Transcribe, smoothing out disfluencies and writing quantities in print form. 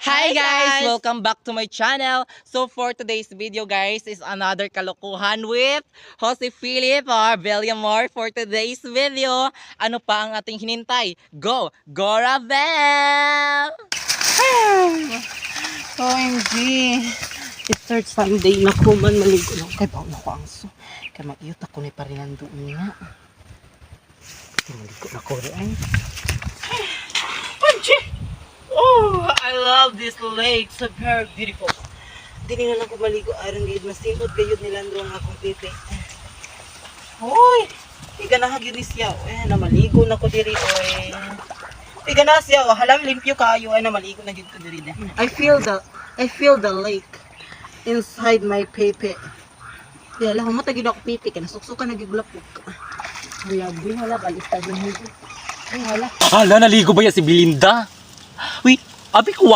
Hi guys! Welcome back to my channel. So for today's video guys is another kalokohan with Jose Philip or Villamor. For today's video, ano pa ang ating hinintay? Go! Go Ravel! OMG! It's third Sunday na ko man maligo lang. Kay baon ako ang so. Kay mag-iyot ako ni parinan doon nga. Maligo na ko rin. Oh, I love this lake. So very beautiful. Dili na lang ko maligo. Aron gid masinod gayud ni Landro ang akong pipi. Hoy! Iga na hagid ni siya. Na maligo na ko diri oy. Iga na siya. Halang limpyo kayo ay na maligo na gid ko diri. I feel the lake inside my pipi. Dala mo tagid ako pipi kay nasuksukan na gigulap ko. Wala balista din mo. Ay wala. Hala, naligo ba yan si Belinda? Wait, abi ko